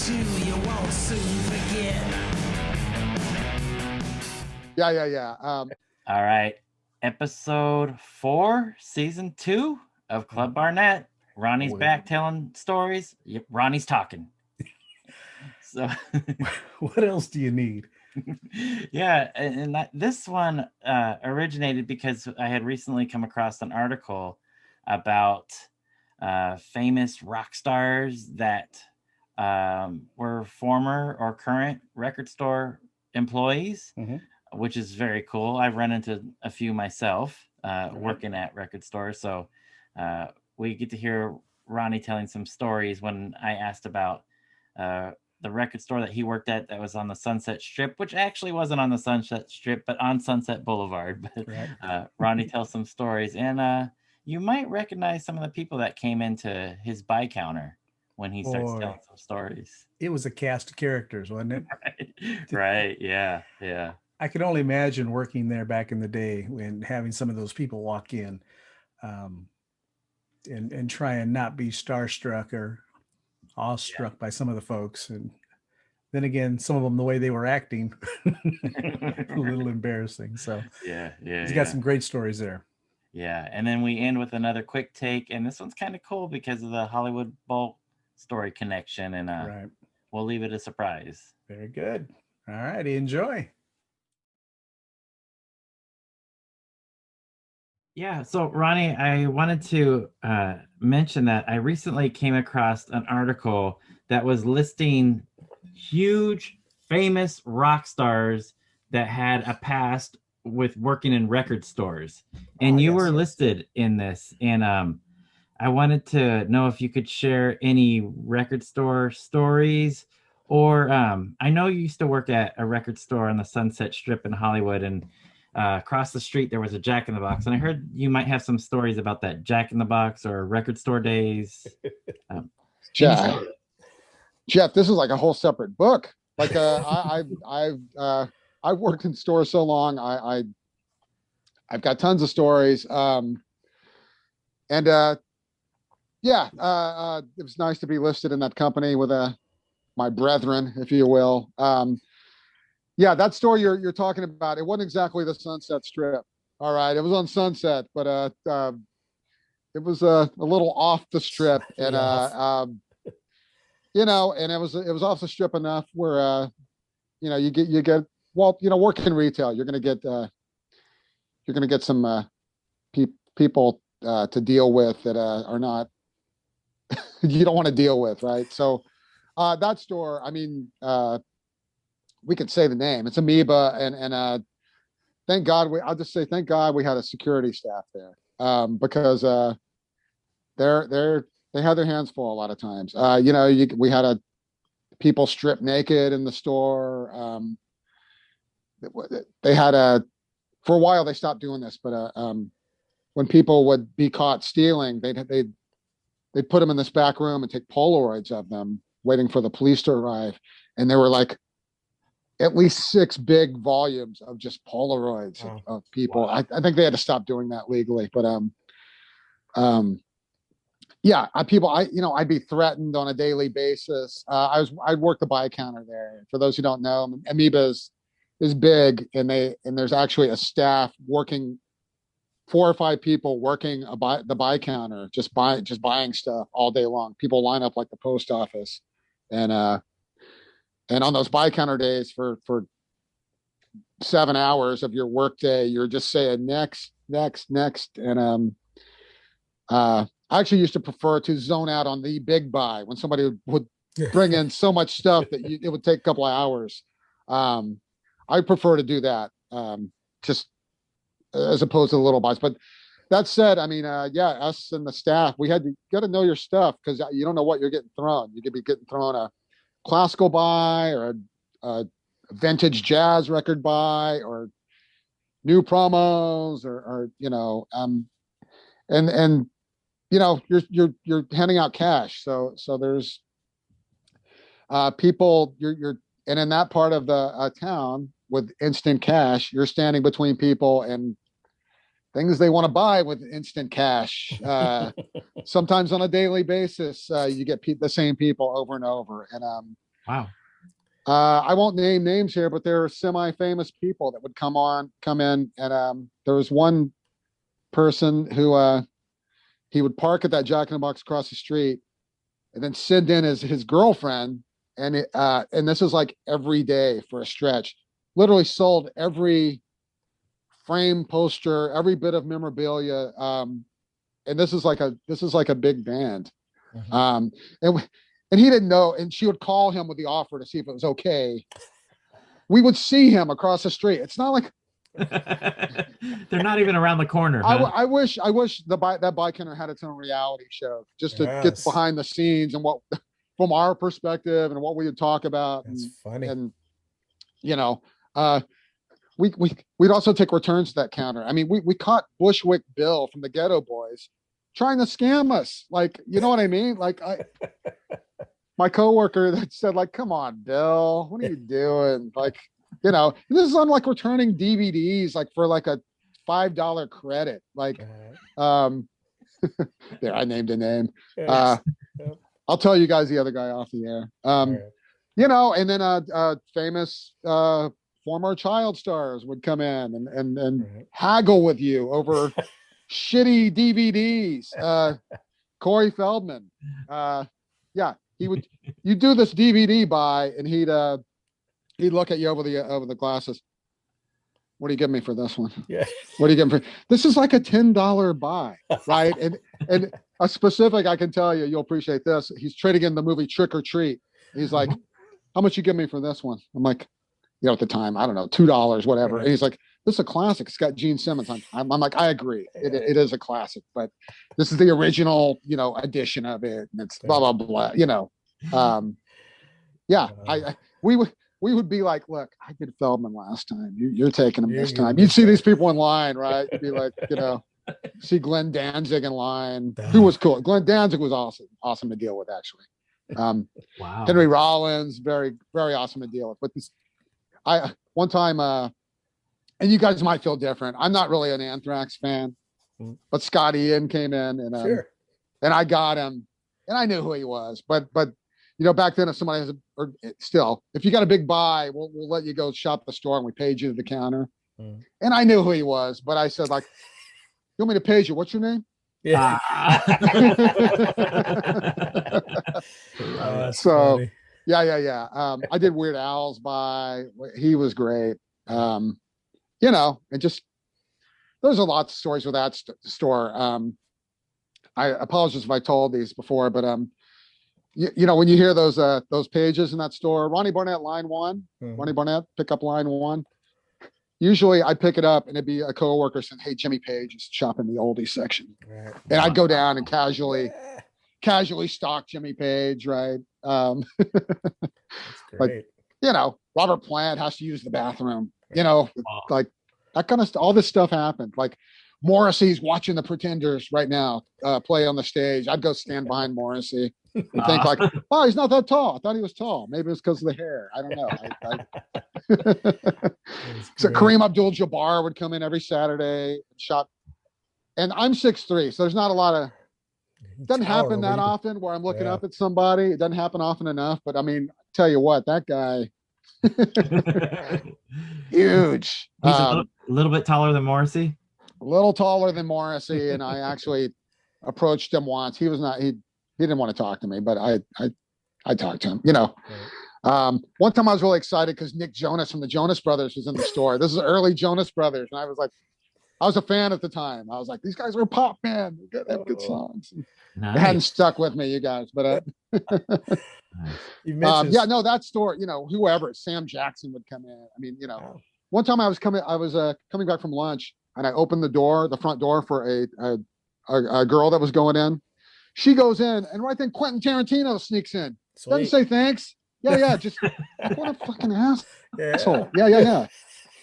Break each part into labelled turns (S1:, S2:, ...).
S1: too, you won't soon forget.
S2: Yeah.
S3: All right. Episode 4, season 2 of Club Barnett. Ronnie's
S4: Boy.
S3: back telling stories. Yep, Ronnie's talking. So,
S4: What else do you need?
S3: yeah, and this one originated because I had recently come across an article about famous rock stars that were former or current record store employees, which is very cool. I've run into a few myself working at record stores, so we get to hear Ronnie telling some stories. When I asked about the record store that he worked at that was on the Sunset Strip, which actually wasn't on the Sunset Strip, but on Sunset Boulevard. But Ronnie tells some stories, and you might recognize some of the people that came into his buy counter when he starts telling some stories.
S4: It was a cast of characters, wasn't it?
S3: Right. Yeah.
S4: I can only imagine working there back in the day when having some of those people walk in and try and not be starstruck or awestruck by some of the folks. And then again, some of them, the way they were acting, a little embarrassing. So he's got some great stories there.
S3: Yeah. And then we end with another quick take. And this one's kind of cool because of the Hollywood Bowl story connection. And we'll leave it a surprise.
S4: Very good. All right. Enjoy.
S3: Yeah, so Ronnie, I wanted to mention that I recently came across an article that was listing huge, famous rock stars that had a past with working in record stores. And you were listed in this. And I wanted to know if you could share any record store stories, or I know you used to work at a record store on the Sunset Strip in Hollywood, and across the street there was a Jack in the Box, and I heard you might have some stories about that Jack in the Box or record store days.
S2: Jeff, this is like a whole separate book. Like I've worked in stores so long. I've got tons of stories. It was nice to be listed in that company with my brethren, if you will. That story you're talking about, it wasn't exactly the Sunset Strip. All right, it was on Sunset, but it was a little off the strip, and and it was off the strip enough where you get work in retail, you're gonna get some people to deal with that are not you don't want to deal with, right? So that store, I mean. We could say the name. It's Amoeba, and thank God I'll just say thank God we had a security staff there because they had their hands full a lot of times. We had people strip naked in the store. They had for a while they stopped doing this, but when people would be caught stealing, they'd put them in this back room and take Polaroids of them, waiting for the police to arrive, and they were like. At least 6 big volumes of just Polaroids of people. Wow. I think they had to stop doing that legally, but I'd be threatened on a daily basis. I'd work the buy counter there. For those who don't know, Amoeba is big, and there's actually a staff working, 4 or 5 people working the buy counter, just buying stuff all day long. People line up like the post office, and on those buy counter days for 7 hours of your workday, you're just saying next. And I actually used to prefer to zone out on the big buy when somebody would bring in so much stuff that it would take a couple of hours. I prefer to do that just as opposed to the little buys. But that said, I mean, us and the staff, we got to know your stuff because you don't know what you're getting thrown. You could be getting thrown a classical buy or a vintage jazz record buy or new promos or you're handing out cash. So there's people you're and in that part of the town with instant cash, you're standing between people and things they want to buy with instant cash. Sometimes on a daily basis, you get the same people over and over. And
S3: Wow.
S2: I won't name names here, but there are semi-famous people that would come in, and there was one person who he would park at that Jack in the Box across the street, and then send in his girlfriend, and this was like every day for a stretch. Literally sold every frame, poster, every bit of memorabilia. And this is like a big band.
S5: Mhm.
S2: And he didn't know, and she would call him with the offer to see if it was okay. We would see him across the street. It's not like
S3: they're not even around the corner. Huh?
S2: I wish that Bike Hunter had its own reality show just to get
S5: Yes.
S2: behind the scenes and what from our perspective and what we would talk about.
S5: That's funny.
S2: And you know, we'd also take returns to that counter. I mean, we caught Bushwick Bill from the Ghetto Boys trying to scam us. Like, you know what I mean? Like my coworker that said, like, come on, Bill, what are you doing? Like, you know, this is on like returning DVDs, like for like a $5 credit. Like, there, I named a name. I'll tell you guys the other guy off the air.
S5: Right.
S2: You know, and then famous former child stars would come in and
S5: Right.
S2: haggle with you over shitty DVDs. Corey Feldman. Yeah, you do this DVD buy, and he'd look at you over the glasses. What do you give me for this one?
S5: Yeah.
S2: What do you give me for this? Is like a $10 buy, right? and a specific, I can tell you, you'll appreciate this. He's trading in the movie Trick or Treat. He's like, how much you give me for this one? I'm like, you know, at the time, I don't know, $2, whatever. And he's like, this is a classic. It's got Gene Simmons on. I'm like, I agree. It is a classic, but this is the original, you know, edition of it. And it's blah, blah, blah, you know. Yeah, we would be like, look, I did Feldman last time. You're taking him this time. You'd see these people in line, right? You'd be like, you know, see Glenn Danzig in line. Who was cool? Glenn Danzig was awesome to deal with, actually.
S3: Wow.
S2: Henry Rollins, very, very awesome to deal with. But this, one time, and you guys might feel different. I'm not really an Anthrax fan, but Scott Ian came in and I got him, and I knew who he was. But you know, back then, if somebody has or still, if you got a big buy, we'll let you go shop the store, and we paid you to the counter. And I knew who he was, but I said, like, you want me to page you? What's your name?
S5: Yeah.
S2: So funny. Yeah. I did Weird Al's buy. He was great. You know, and just there's a lot of stories with that store. I apologize if I told these before, but you know, when you hear those pages in that store, Ronnie Barnett line 1, Ronnie Barnett pick up line 1. Usually I'd pick it up and it'd be a coworker saying, hey, Jimmy Page is shopping the oldies section. Right. And I'd go down and casually stalk Jimmy Page, right? Like, you know, Robert Plant has to use the bathroom, you know, like that kind of stuff. All this stuff happened. Like Morrissey's watching the Pretenders right now play on the stage. I'd go stand behind Morrissey and think like, oh, he's not that tall. I thought he was tall. Maybe it's because of the hair. I don't know. So Kareem Abdul Jabbar would come in every Saturday and shop. And I'm 6'3", so there's not a lot of. It doesn't happen that often where I'm looking up at somebody. It doesn't happen often enough. But I mean, tell you what, that guy, huge.
S3: He's a little bit taller than Morrissey.
S2: A little taller than Morrissey, and I actually approached him once. He was not. He didn't want to talk to me, but I talked to him. You know. One time I was really excited because Nick Jonas from the Jonas Brothers was in the store. This is early Jonas Brothers, and I was like, I was a fan at the time. I was like, these guys are a pop band. They have good songs. Nice. It hadn't stuck with me, you guys, but yeah, no, that store, you know, whoever, Sam Jackson would come in. I mean, you know, one time I was coming back from lunch, and I opened the front door for a girl that was going in. She goes in, and right then Quentin Tarantino sneaks in. Sweet. Doesn't say thanks. Yeah, just what a fucking asshole. Yeah.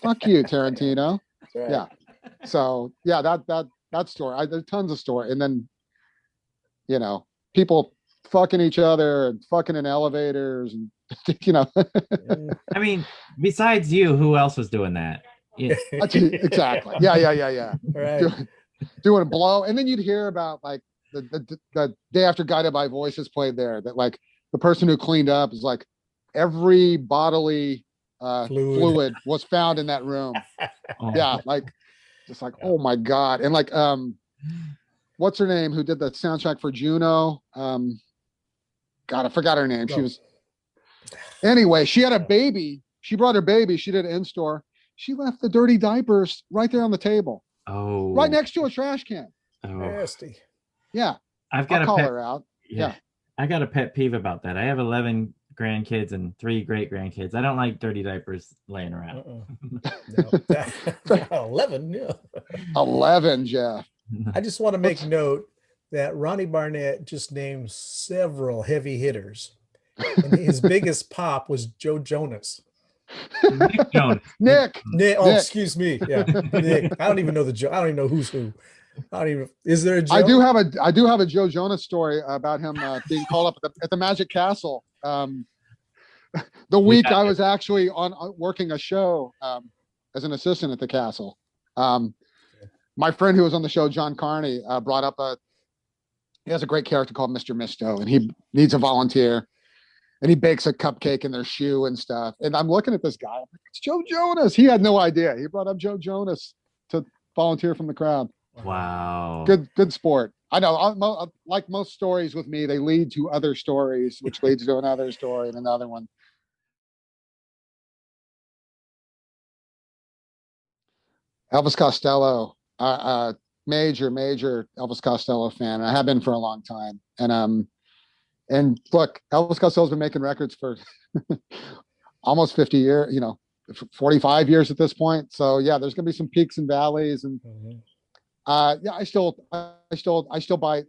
S2: Fuck you, Tarantino. Right. Yeah. So yeah, that store. There's tons of store, and then you know, people fucking each other and fucking in elevators, and you know.
S3: I mean, besides you, who else was doing that? Yeah.
S2: Exactly. Yeah. Right. Doing blow, and then you'd hear about like the day after Guided by Voices played there, that like the person who cleaned up is like, every bodily
S4: Fluid.
S2: fluid was found in that room.
S3: Oh.
S2: Yeah, like just like, oh my God. And like what's her name who did the soundtrack for Juno? God, I forgot her name. She
S4: Oh.
S2: was anyway, she had a baby. She brought her baby. She did it in store. She left the dirty diapers right there on the table,
S3: Oh.
S2: right next to a trash can.
S3: Oh.
S4: Nasty.
S2: Yeah.
S3: I've got
S2: I'll
S3: a
S2: call
S3: pet.
S2: her out.
S3: Yeah. I got a pet peeve about that. I have 11 grandkids and 3 great grandkids. I don't like dirty diapers laying around.
S4: No. 11. Yeah.
S2: 11, Jeff.
S4: I just want to make note that Ronnie Barnett just named several heavy hitters, and his biggest pop was Joe Jonas.
S3: Nick Jonas.
S2: Nick.
S4: Oh, excuse me. Yeah, Nick. I don't even know I don't even know who's who. I don't even. Is there a Joe?
S2: I do have a Joe Jonas story about him being called up at the Magic Castle. The week I was actually working a show as an assistant at the castle. My friend who was on the show, John Carney, brought up he has a great character called Mr. Misto, and he needs a volunteer, and he bakes a cupcake in their shoe and stuff. And I'm looking at this guy, I'm like, it's Joe Jonas. He had no idea. He brought up Joe Jonas to volunteer from the crowd.
S3: Wow.
S2: Good sport. I know, like most stories with me, they lead to other stories, which leads to another story and another one. Elvis Costello, major Elvis Costello fan. I have been for a long time. And look, Elvis Costello's been making records for almost 50 years, 45 years at this point. So yeah, there's gonna be some peaks and valleys. And yeah, I still buy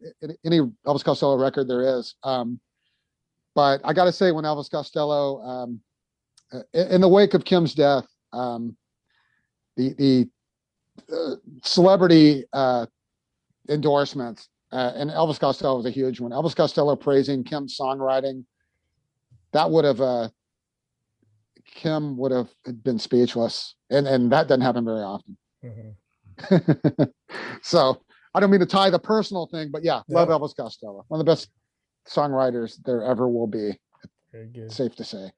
S2: any Elvis Costello record there is. But I gotta say, when Elvis Costello, in the wake of Kim's death, the celebrity endorsements, and Elvis Costello was a huge one. Elvis Costello praising Kim's songwriting, that would have Kim would have been speechless, and that doesn't happen very often. So I don't mean to tie the personal thing, but yeah, love Elvis Costello, one of the best songwriters there ever will be.
S4: Very good.
S2: Safe to say.